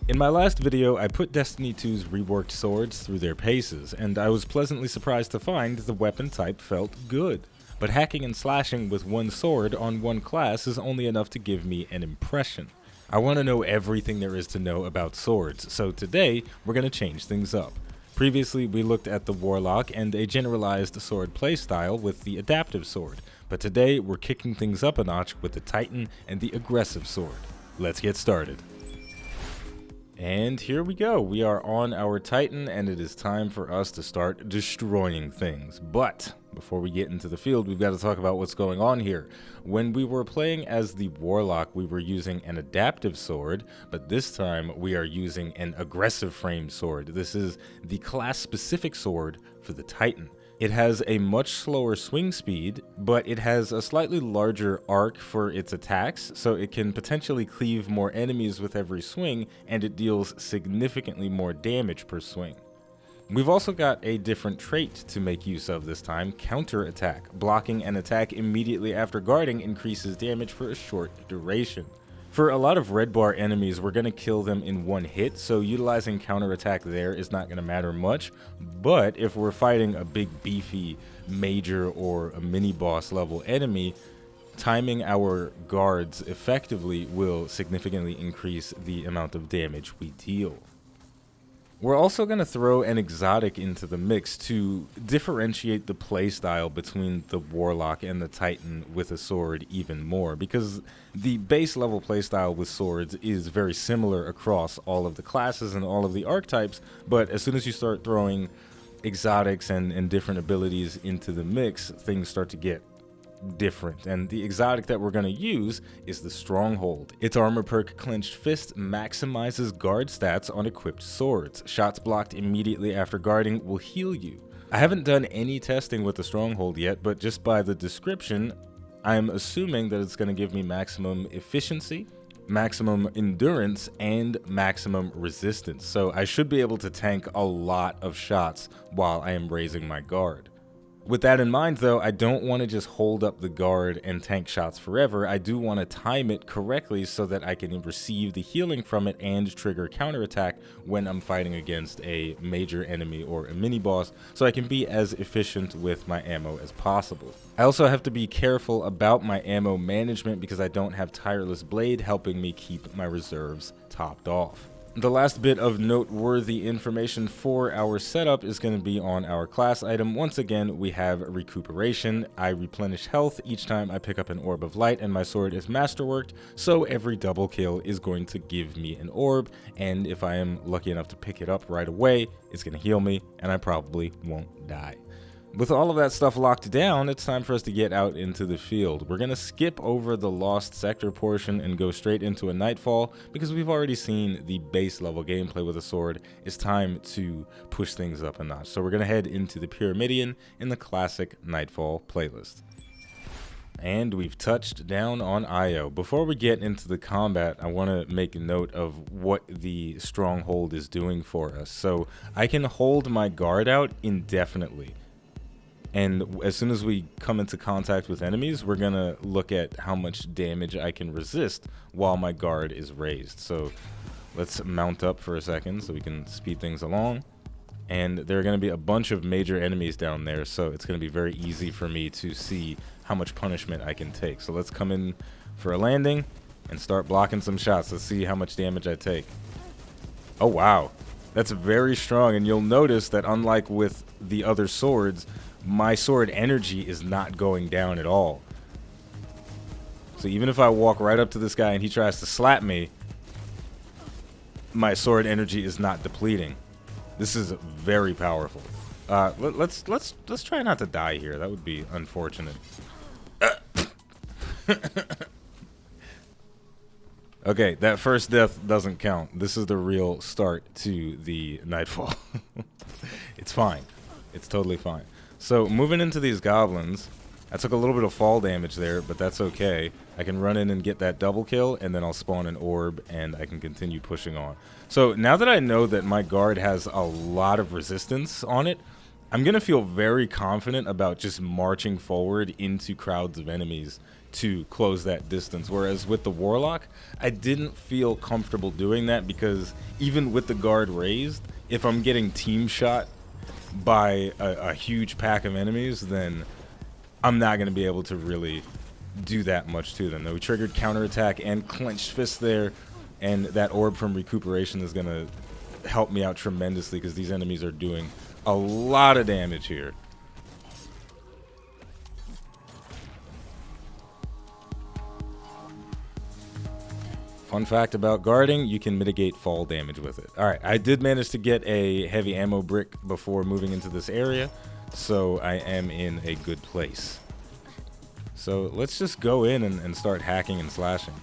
In my last video, I put Destiny 2's reworked swords through their paces, and I was pleasantly surprised to find the weapon type felt good. But hacking and slashing with one sword on one class is only enough to give me an impression. I want to know everything there is to know about swords, so today we're going to change things up. Previously, we looked at the Warlock and a generalized sword playstyle with the adaptive sword, but today we're kicking things up a notch with the Titan and the aggressive sword. Let's get started. And here we go, we are on our Titan and it is time for us to start destroying things. But before we get into the field, we've got to talk about what's going on here. When we were playing as the Warlock, we were using an adaptive sword, but this time we are using an aggressive frame sword. This is the class-specific sword for the Titan. It has a much slower swing speed, but it has a slightly larger arc for its attacks, so it can potentially cleave more enemies with every swing, and it deals significantly more damage per swing. We've also got a different trait to make use of this time, counter attack. Blocking an attack immediately after guarding increases damage for a short duration. For a lot of red bar enemies, we're going to kill them in one hit, so utilizing counterattack there is not going to matter much. But if we're fighting a big beefy major or a mini boss level enemy, timing our guards effectively will significantly increase the amount of damage we deal. We're also going to throw an exotic into the mix to differentiate the playstyle between the Warlock and the Titan with a sword even more, because the base level playstyle with swords is very similar across all of the classes and all of the archetypes, but as soon as you start throwing exotics and different abilities into the mix, things start to get different, and the exotic that we're going to use is the Stronghold. Its armor perk Clenched Fist maximizes guard stats on equipped swords. Shots blocked immediately after guarding will heal you. I haven't done any testing with the Stronghold yet, but just by the description, I'm assuming that it's going to give me maximum efficiency, maximum endurance, and maximum resistance. So I should be able to tank a lot of shots while I am raising my guard. With that in mind, though, I don't want to just hold up the guard and tank shots forever. I do want to time it correctly so that I can receive the healing from it and trigger counterattack when I'm fighting against a major enemy or a mini boss, so I can be as efficient with my ammo as possible. I also have to be careful about my ammo management because I don't have Tireless Blade helping me keep my reserves topped off. The last bit of noteworthy information for our setup is going to be on our class item. Once again, we have recuperation. I replenish health each time I pick up an orb of light, and my sword is masterworked, so every double kill is going to give me an orb, and if I am lucky enough to pick it up right away, it's going to heal me, and I probably won't die. With all of that stuff locked down, it's time for us to get out into the field. We're going to skip over the Lost Sector portion and go straight into a Nightfall because we've already seen the base level gameplay with a sword. It's time to push things up a notch. So we're going to head into the Pyramidion in the classic Nightfall playlist. And we've touched down on Io. Before we get into the combat, I want to make a note of what the Stronghold is doing for us. So I can hold my guard out indefinitely. And as soon as we come into contact with enemies, we're going to look at how much damage I can resist while my guard is raised. So let's mount up for a second so we can speed things along. And there are going to be a bunch of major enemies down there, so it's going to be very easy for me to see how much punishment I can take. So let's come in for a landing and start blocking some shots. Let's see how much damage I take. Oh, wow. That's very strong. And you'll notice that unlike with the other swords, my sword energy is not going down at all. So even if I walk right up to this guy and he tries to slap me, my sword energy is not depleting. This is very powerful. Let's try not to die here. That would be unfortunate. Okay, that first death doesn't count. This is the real start to the Nightfall. It's fine. It's totally fine. So moving into these goblins, I took a little bit of fall damage there, but that's okay. I can run in and get that double kill, and then I'll spawn an orb, and I can continue pushing on. So now that I know that my guard has a lot of resistance on it, I'm going to feel very confident about just marching forward into crowds of enemies to close that distance. Whereas with the Warlock, I didn't feel comfortable doing that, because even with the guard raised, if I'm getting team shot by a huge pack of enemies, then I'm not going to be able to really do that much to them. Though we triggered counterattack and clenched fist there, and that orb from recuperation is going to help me out tremendously, because these enemies are doing a lot of damage here. Fun fact about guarding, you can mitigate fall damage with it. Alright, I did manage to get a heavy ammo brick before moving into this area, so I am in a good place. So let's just go in and start hacking and slashing.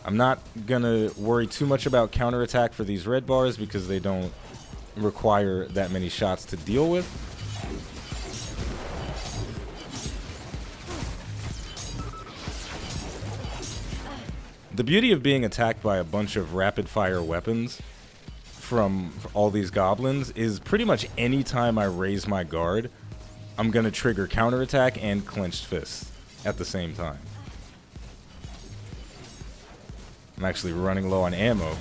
I'm not gonna worry too much about counterattack for these red bars, because they don't require that many shots to deal with. The beauty of being attacked by a bunch of rapid fire weapons from all these goblins is pretty much any time I raise my guard, I'm gonna trigger counterattack and clenched fists at the same time. I'm actually running low on ammo.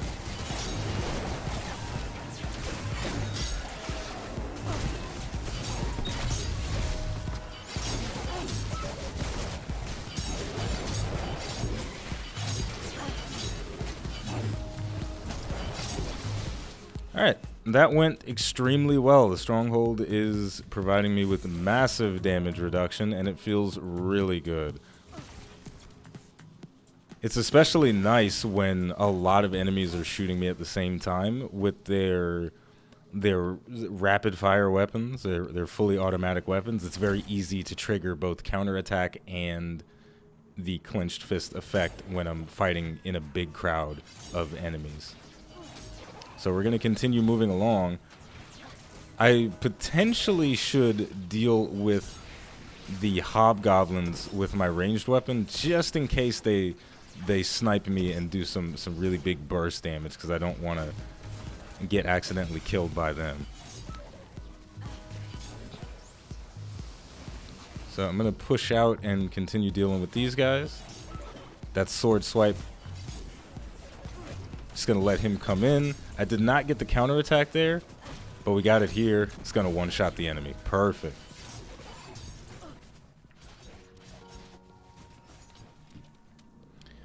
Alright, that went extremely well. The stronghold is providing me with massive damage reduction, and it feels really good. It's especially nice when a lot of enemies are shooting me at the same time with their rapid fire weapons, their fully automatic weapons. It's very easy to trigger both counterattack and the clenched fist effect when I'm fighting in a big crowd of enemies. So we're going to continue moving along. I potentially should deal with the hobgoblins with my ranged weapon, just in case they snipe me and do some really big burst damage, because I don't want to get accidentally killed by them. So I'm going to push out and continue dealing with these guys. That sword swipe. Just going to let him come in. I did not get the counterattack there, but we got it here. It's going to one-shot the enemy. Perfect.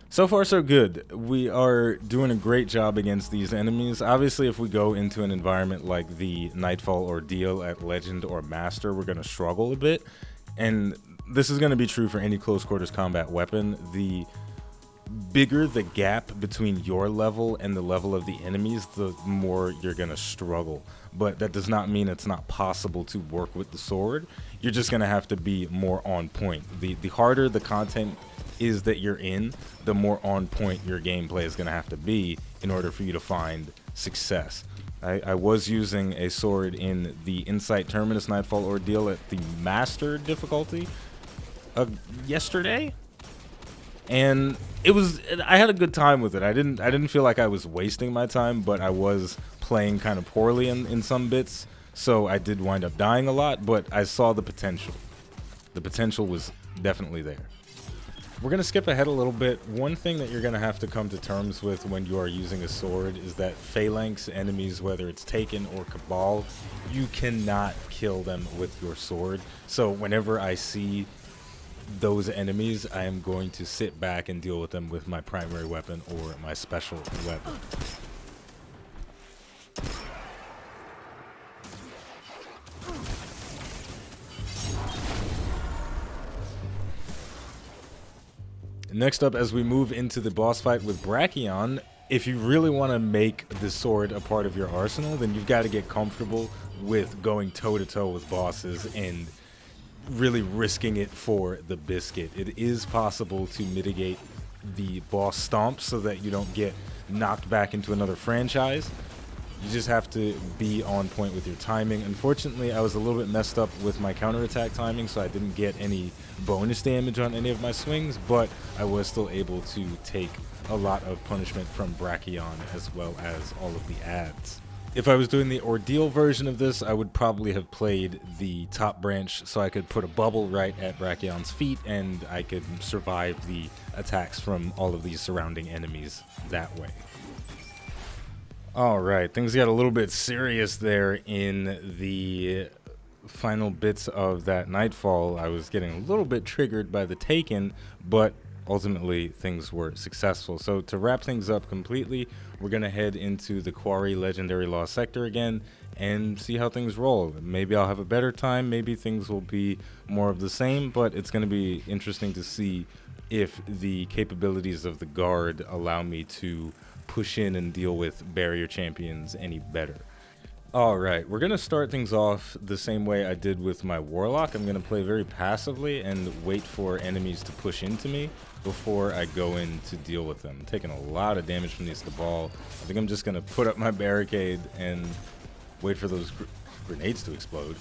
So far, so good. We are doing a great job against these enemies. Obviously, if we go into an environment like the Nightfall Ordeal at Legend or Master, we're going to struggle a bit. And this is going to be true for any close quarters combat weapon. The bigger the gap between your level and the level of the enemies, the more you're going to struggle. But that does not mean it's not possible to work with the sword. You're just going to have to be more on point. The harder the content is that you're in, the more on point your gameplay is going to have to be in order for you to find success. I was using a sword in the Insight Terminus Nightfall Ordeal at the Master difficulty yesterday, and I had a good time with it. I didn't feel like I was wasting my time, but I was playing kind of poorly in some bits, so I did wind up dying a lot, but I saw the potential. The potential was definitely there. We're going to skip ahead a little bit. One thing that you're going to have to come to terms with when you are using a sword is that phalanx enemies, whether it's Taken or Cabal, you cannot kill them with your sword. So whenever I see those enemies, I am going to sit back and deal with them with my primary weapon or my special weapon. Next up, as we move into the boss fight with Brachion, if you really want to make the sword a part of your arsenal, then you've got to get comfortable with going toe-to-toe with bosses and really risking it for the biscuit. It is possible to mitigate the boss stomps so that you don't get knocked back into another franchise. You just have to be on point with your timing. Unfortunately, I was a little bit messed up with my counterattack timing, so I didn't get any bonus damage on any of my swings, but I was still able to take a lot of punishment from Brachion as well as all of the ads. If I was doing the Ordeal version of this, I would probably have played the top branch so I could put a bubble right at Brachion's feet and I could survive the attacks from all of these surrounding enemies that way. Alright, things got a little bit serious there in the final bits of that Nightfall. I was getting a little bit triggered by the Taken, but ultimately things were successful. So to wrap things up completely, we're going to head into the Quarry Legendary Lost Sector again and see how things roll. Maybe I'll have a better time, maybe things will be more of the same, but it's going to be interesting to see if the capabilities of the guard allow me to push in and deal with barrier champions any better. Alright, we're going to start things off the same way I did with my Warlock. I'm going to play very passively and wait for enemies to push into me before I go in to deal with them. I'm taking a lot of damage from these Cabal. I think I'm just going to put up my barricade and wait for those grenades to explode.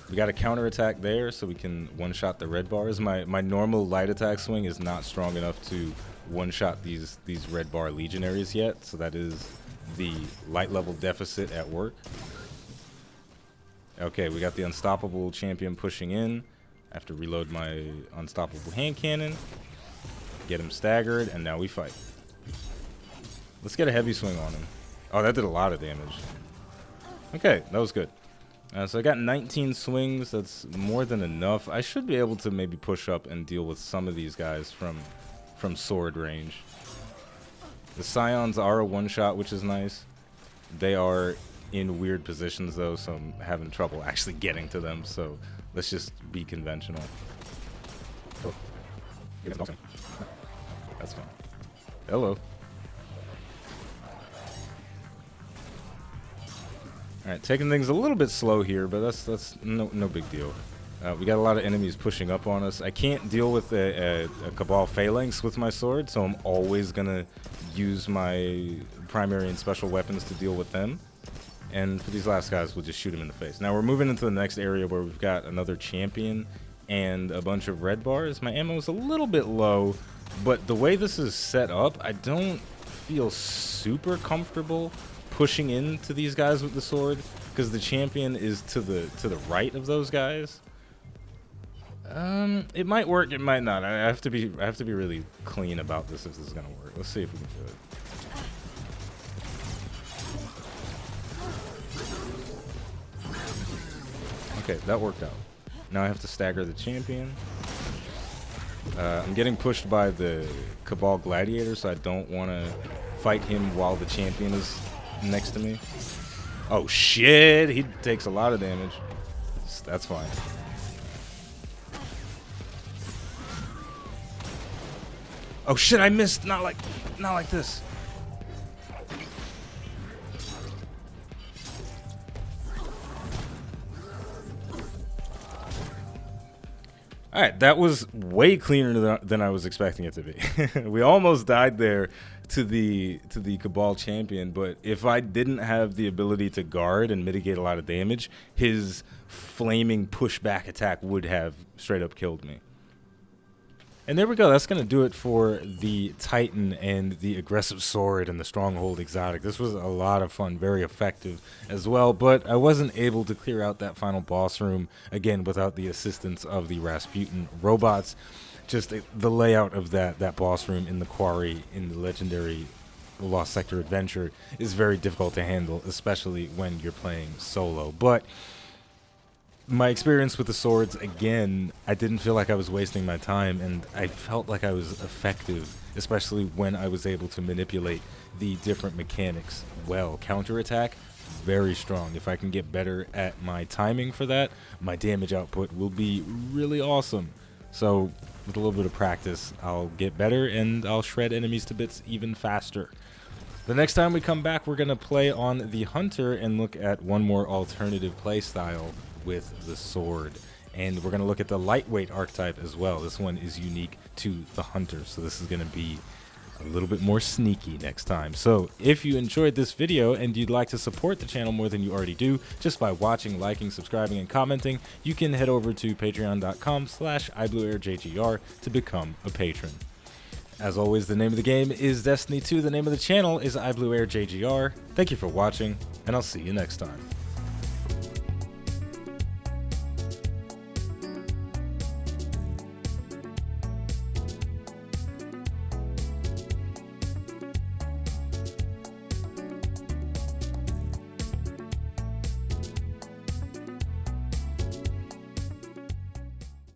We got a counterattack there so we can one-shot the red bars. My normal light attack swing is not strong enough to one-shot these red bar legionaries yet, so that is the light level deficit at work. Okay, we got the unstoppable champion pushing in. I have to reload my unstoppable hand cannon, get him staggered, and now we fight. Let's get a heavy swing on him. Oh, that did a lot of damage. Okay, that was good. So I got 19 swings. That's more than enough. I should be able to maybe push up and deal with some of these guys from sword range. The Scions are a one-shot, which is nice. They are in weird positions, though, so I'm having trouble actually getting to them. So let's just be conventional. Oh. That's fine. Hello. Alright, taking things a little bit slow here, but that's no big deal. We got a lot of enemies pushing up on us. I can't deal with a Cabal Phalanx with my sword, so I'm always going to use my primary and special weapons to deal with them. And for these last guys, we'll just shoot them in the face. Now we're moving into the next area where we've got another champion and a bunch of red bars. My ammo is a little bit low, but the way this is set up, I don't feel super comfortable pushing into these guys with the sword because the champion is to the right of those guys. It might work, it might not. I have to be really clean about this if this is gonna work. Let's see if we can do it. Okay, that worked out. Now I have to stagger the champion. I'm getting pushed by the Cabal Gladiator, so I don't want to fight him while the champion is next to me. Oh shit, he takes a lot of damage. That's fine. Oh shit, I missed. Not like this. Alright, that was way cleaner than I was expecting it to be. We almost died there to the Cabal champion, but if I didn't have the ability to guard and mitigate a lot of damage, his flaming pushback attack would have straight up killed me. And there we go. That's going to do it for the Titan and the aggressive sword and the Stronghold exotic. This was a lot of fun, very effective as well, but I wasn't able to clear out that final boss room, again, without the assistance of the Rasputin robots. Just the layout of that boss room in the Quarry, in the legendary Lost Sector adventure, is very difficult to handle, especially when you're playing solo. But my experience with the swords, again, I didn't feel like I was wasting my time, and I felt like I was effective, especially when I was able to manipulate the different mechanics well. Counterattack, very strong. If I can get better at my timing for that, my damage output will be really awesome. So with a little bit of practice, I'll get better, and I'll shred enemies to bits even faster. The next time we come back, we're going to play on the Hunter and look at one more alternative playstyle with the sword, and we're going to look at the lightweight archetype as well. This one is unique to the Hunter, so this is going to be a little bit more sneaky next time. So if you enjoyed this video and you'd like to support the channel more than you already do just by watching, liking, subscribing, and commenting, you can head over to patreon.com/iBluairJgR to become a patron. As always, the name of the game is Destiny 2, the name of the channel is iBluairJgR. Thank you for watching, and I'll see you next time.